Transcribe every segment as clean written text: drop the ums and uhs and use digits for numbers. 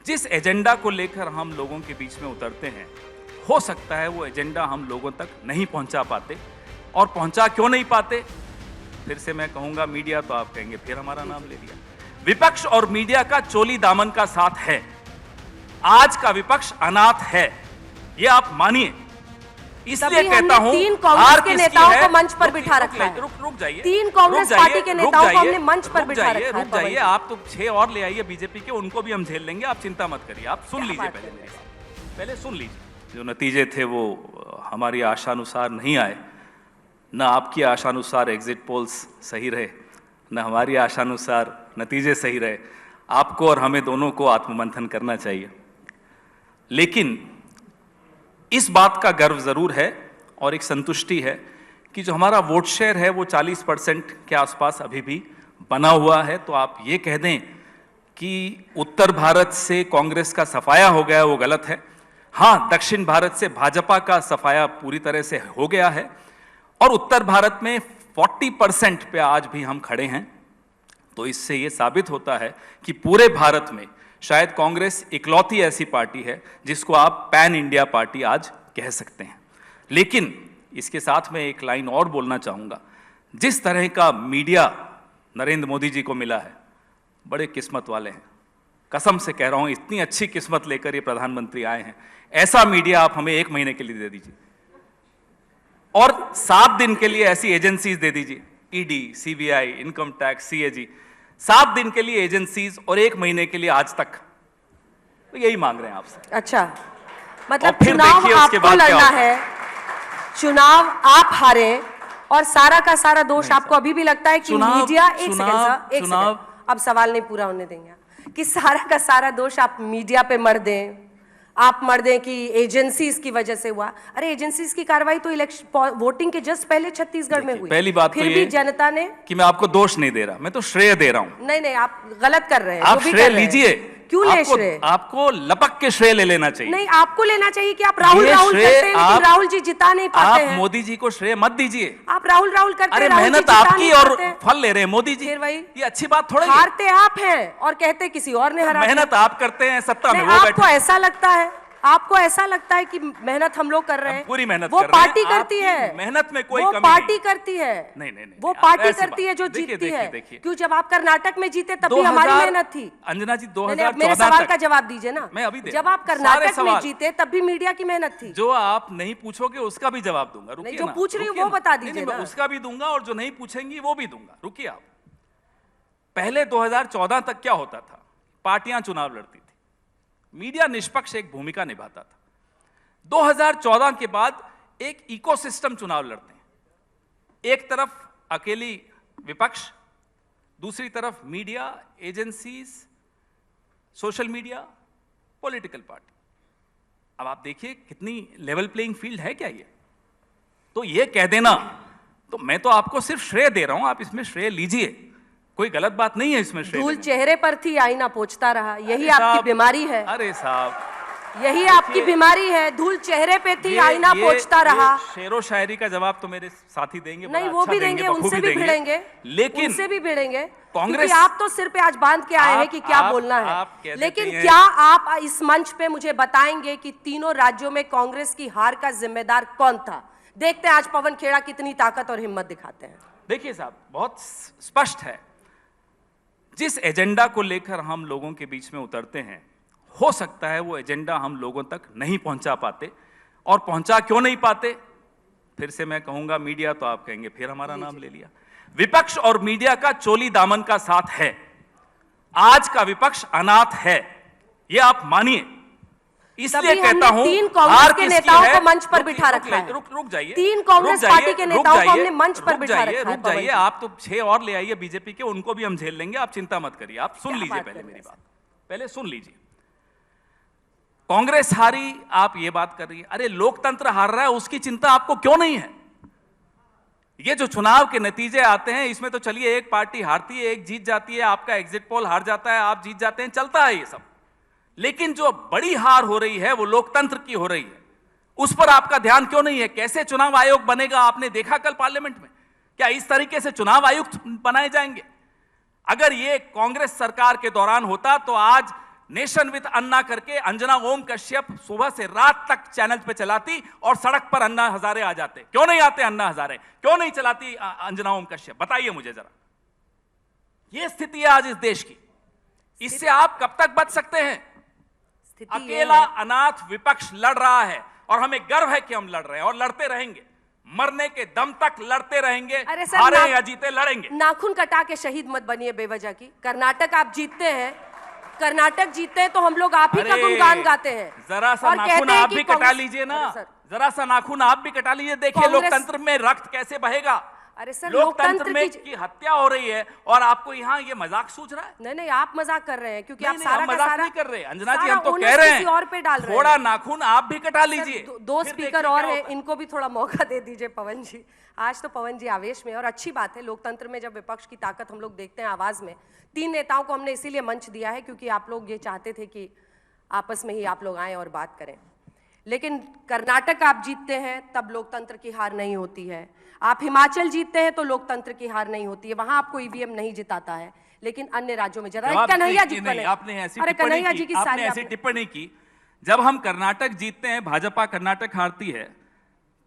जिस एजेंडा को लेकर हम लोगों के बीच में उतरते हैं, हो सकता है वो एजेंडा हम लोगों तक नहीं पहुंचा पाते। और पहुंचा क्यों नहीं पाते? फिर से मैं कहूंगा मीडिया, तो आप कहेंगे फिर हमारा नाम ले लिया। विपक्ष और मीडिया का चोली दामन का साथ है। आज का विपक्ष अनाथ है, ये आप मानिए। इसलिए कहता हूं, तीन कांग्रेस के नेताओं को मंच पर बिठा रखा है। रुक जाइए, तीन कांग्रेस पार्टी के नेताओं को हमने मंच पर बिठा रखा है। रुक जाइए, आप तो 6 और ले आइए बीजेपी के, उनको भी हम झेल लेंगे, आप चिंता मत करिए। आप सुन लीजिए पहले मेरी बात, पहले सुन लीजिए। जो नतीजे थे वो हमारी आशानुसार नहीं आए, न आपकी आशानुसार एग्जिट पोल्स सही रहे, न हमारी आशानुसार नतीजे सही रहे। आपको और हमें दोनों को आत्ममंथन करना चाहिए। लेकिन इस बात का गर्व जरूर है और एक संतुष्टि है कि जो हमारा वोट शेयर है वो 40% के आसपास अभी भी बना हुआ है। तो आप ये कह दें कि उत्तर भारत से कांग्रेस का सफाया हो गया, वो गलत है। हाँ, दक्षिण भारत से भाजपा का सफाया पूरी तरह से हो गया है और उत्तर भारत में 40% पे आज भी हम खड़े हैं। तो इससे ये साबित होता है कि पूरे भारत में शायद कांग्रेस इकलौती ऐसी पार्टी है जिसको आप पैन इंडिया पार्टी आज कह सकते हैं। लेकिन इसके साथ में एक लाइन और बोलना चाहूंगा। जिस तरह का मीडिया नरेंद्र मोदी जी को मिला है, बड़े किस्मत वाले हैं। कसम से कह रहा हूं, इतनी अच्छी किस्मत लेकर ये प्रधानमंत्री आए हैं। ऐसा मीडिया आप हमें 1 महीने के लिए दे दीजिए और 7 दिन के लिए ऐसी एजेंसीज दे दीजिए, ED, CBI, income tax, CAG, 7 दिन के लिए एजेंसीज और 1 महीने के लिए आज तक। तो यही मांग रहे हैं आपसे। अच्छा, मतलब चुनाव आपको लड़ना है, चुनाव आप हारे और सारा का सारा दोष आपको अभी भी लगता है कि मीडिया, एक सेकंड, अब सवाल नहीं पूरा होने देंगे, कि सारा का सारा दोष आप मीडिया पे मर दें, आप मर दें कि एजेंसीज की वजह से हुआ। अरे एजेंसीज की कार्रवाई तो इलेक्शन वोटिंग के जस्ट पहले छत्तीसगढ़ में हुई। पहली बात फिर तो भी जनता ने, कि मैं आपको दोष नहीं दे रहा, मैं तो श्रेय दे रहा हूं। नहीं, आप गलत कर रहे हैं। आप श्रेय लीजिए। क्यों ले श्रेय? आपको लपक के श्रेय ले लेना चाहिए। नहीं, आपको लेना चाहिए कि आप राहुल करते हैं, लेकिन राहुल जी जिता नहीं पाते हैं। आप मोदी जी को श्रेय मत दीजिए। आप राहुल करते हैं, अरे मेहनत आपकी और फल ले रहे हैं मोदी जी। फिर वही, ये अच्छी बात थोड़ी है। हारते आप हैं और कहते किसी और ने हरा। मेहनत आप करते हैं, सत्ता में वो बैठे। आपको ऐसा लगता है, आपको ऐसा लगता है कि मेहनत हम लोग कर रहे हैं। पूरी मेहनत वो कर रहे हैं। पार्टी करती है, मेहनत में कोई वो कमी पार्टी नहीं। करती है। नहीं, वो पार्टी करती है जो जीतती है। क्यों? जब आप कर्नाटक में जीते तब भी हमारी मेहनत थी। अंजना जी, 2014 मेरे सवाल का जवाब दीजिए ना। मैं अभी जब आप कर्नाटक में जीते तब भी मीडिया की मेहनत थी। जो आप नहीं पूछोगे उसका भी जवाब दूंगा। रुकिए, जो पूछ रही हूँ वो बता दीजिए ना। उसका भी दूंगा और जो नहीं पूछेंगी वो भी दूंगा। रुकिए आप। पहले 2014 तक क्या होता था? पार्टियां चुनाव लड़ती थी, मीडिया निष्पक्ष एक भूमिका निभाता था। 2014 के बाद एक इकोसिस्टम चुनाव लड़ते हैं। एक तरफ अकेली विपक्ष, दूसरी तरफ media, agencies, social media, political party. अब आप देखिए कितनी लेवल प्लेइंग फील्ड है क्या ये? तो ये कह देना, तो मैं तो आपको सिर्फ श्रेय दे रहा हूं, आप इसमें श्रेय लीजिए, कोई गलत बात नहीं है इसमें। श्रेय धूल चेहरे पर थी, आईना पोंछता रहा, यही आपकी बीमारी है। अरे साहब, यही आपकी बीमारी है। धूल चेहरे पे थी, आईना पोंछता रहा। शेरो शायरी का जवाब तो मेरे साथी देंगे। नहीं, वो भी देंगे, उनसे भी भिड़ेंगे, लेकिन उनसे भी भिड़ेंगे। कांग्रेस, आप तो सिर पे आज बांध के आए हैं कि क्या बोलना है। लेकिन क्या आप इस मंच पे मुझे बताएंगे कि तीनों राज्यों में कांग्रेस की हार का जिम्मेदार कौन था? देखते हैं आज पवन खेड़ा कितनी ताकत और हिम्मत दिखाते हैं। देखिए साहब, बहुत स्पष्ट है, जिस एजेंडा को लेकर हम लोगों के बीच में उतरते हैं, हो सकता है वो एजेंडा हम लोगों तक नहीं पहुंचा पाते। और पहुंचा क्यों नहीं पाते? फिर से मैं कहूंगा मीडिया, तो आप कहेंगे फिर हमारा नाम ले लिया। विपक्ष और मीडिया का चोली दामन का साथ है। आज का विपक्ष अनाथ है, ये आप मानिए। इसलिए कहता हूं, तीन कांग्रेस के नेताओं को मंच पर बिठा रखा है। रुक जाइए, तीन कांग्रेस पार्टी के नेताओं को हमने मंच पर बिठा रखा है। रुक जाइए, आप तो 6 और ले आइए बीजेपी के, उनको भी हम झेल लेंगे, आप चिंता मत करिए। आप सुन लीजिए पहले मेरी बात, पहले सुन लीजिए। कांग्रेस हारी, आप ये बात कर रही है। अरे लोकतंत्र हार रहा है, उसकी चिंता आपको क्यों नहीं है? ये जो चुनाव के नतीजे आते हैं, इसमें तो चलिए एक पार्टी हारती है, एक जीत जाती है, आपका एग्जिट पोल हार जाता है, आप जीत जाते हैं, चलता है ये सब। लेकिन जो बड़ी हार हो रही है वो लोकतंत्र की हो रही है, उस पर आपका ध्यान क्यों नहीं है? कैसे चुनाव आयोग बनेगा आपने देखा कल पार्लियामेंट में? क्या इस तरीके से चुनाव आयुक्त बनाए जाएंगे? अगर ये कांग्रेस सरकार के दौरान होता तो आज नेशन विद अन्ना करके अंजना ओम कश्यप सुबह से रात तक चैनल पे चलाती और सड़क पर अन्ना हजारे आ जाते। क्यों नहीं आते अन्ना हजारे? क्यों नहीं चलाती अंजना ओम कश्यप? बताइए मुझे जरा। ये स्थिति है आज इस देश की। इससे आप कब तक बच सकते हैं? अकेला अनाथ विपक्ष लड़ रहा है और हमें गर्व है कि हम लड़ रहे हैं और लड़ते रहेंगे, मरने के दम तक लड़ते रहेंगे। हारे या जीते लड़ेंगे। नाखून कटा के शहीद मत बनिए बेवजह की। कर्नाटक आप जीतते हैं, कर्नाटक जीतते हैं तो हम लोग आप ही का गुणगान गाते हैं। जरा सा नाखून आप भी कटा लीजिए ना, जरा सा नाखून आप भी कटा लीजिए। देखिए लोकतंत्र में रक्त कैसे बहेगा। अरे सर, लोकतंत्र में की हत्या हो रही है और आपको यहाँ ये मजाक सूझ रहा है? नहीं नहीं, आप मजाक कर रहे हैं क्योंकि आप सारा का मजाक सारा नहीं कर रहे अंजना जी, हम तो कह रहे हैं और पे डाल रहे हैं। थोड़ा नाखून आप भी कटा लीजिए। दो स्पीकर और हैं, इनको भी थोड़ा मौका दे दीजिए पवन जी। आज तो पवन जी आवेश में, और अच्छी बात है लोकतंत्र में जब विपक्ष की ताकत हम लोग देखते हैं आवाज में। 3 नेताओं को हमने इसीलिए मंच दिया है क्योंकि आप लोग ये चाहते थे कि आपस में ही आप लोग आए और बात करें। लेकिन कर्नाटक आप जीतते हैं तब लोकतंत्र की हार नहीं होती है। आप हिमाचल जीतते हैं तो लोकतंत्र की हार नहीं होती है, वहां आपको ईवीएम नहीं जिताता है। लेकिन अन्य राज्यों में जरा कन्हैया जी को आपने ऐसी टिप्पणी की। जब हम कर्नाटक जीतते हैं, भाजपा कर्नाटक हारती है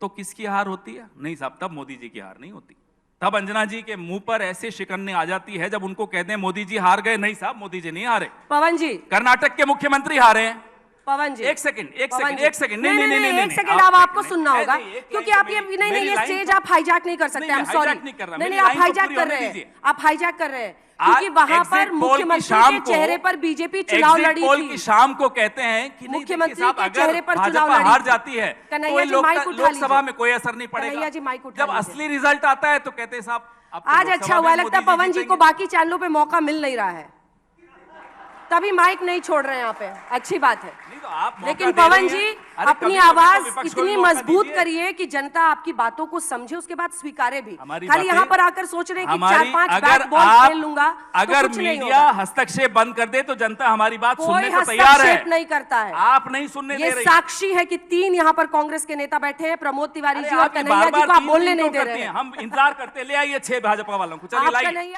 तो किसकी हार होती है? नहीं साहब, तब मोदी जी की हार नहीं होती। तब अंजना जी के मुंह पर ऐसे शिकन्ने आ जाती है जब उनको कहते हैं मोदी जी हार गए। नहीं साहब, मोदी जी नहीं हारे। पवन जी, कर्नाटक के मुख्यमंत्री हारे हैं। पवन जी एक सेकंड नहीं, एक सेकंड अब आपको सुनना होगा क्योंकि आप ये ये स्टेज आप हाईजैक नहीं कर सकते। I'm sorry, नहीं आप हाईजैक कर रहे हैं, आप हाईजैक कर रहे हैं क्योंकि वहां पर मुख्यमंत्री के चेहरे पर बीजेपी चुनाव लड़ी थी। की शाम को कहते हैं कि मुख्यमंत्री के चेहरे पर चुनाव लड़ी हार जाती है कन्हैया जी माइक उठा लीजिए। लोकसभा में कोई असर नहीं पड़ेगा। कन्हैया जी माइक उठा जब असली रिजल्ट आता है तो कहते हैं साहब आज अच्छा हुआ। लगता है पवन जी को बाकी चैनलों पे मौका मिल नहीं रहा है, तभी माइक नहीं छोड़ रहे हैं यहाँ पे। अच्छी बात है। लेकिन पवन जी अपनी आवाज इतनी मजबूत करिए कि जनता आपकी बातों को समझे, उसके बाद स्वीकारे भी। खाली यहाँ पर आकर सोच रहे हैं कि 4-5 बैट बॉल खेल लूंगा अगर मीडिया हस्तक्षेप बंद कर दे तो जनता हमारी बात सुनने को तैयार है। नहीं करता है, आप नहीं सुनने दे रहे। साक्षी है कि 3 यहाँ पर कांग्रेस के नेता बैठे हैं, प्रमोद तिवारी जी और कन्हैया जी को आप बोलने नहीं दे रहे हैं। हम इंतजार करते ले आइए 6 भाजपा वालों को। चलिए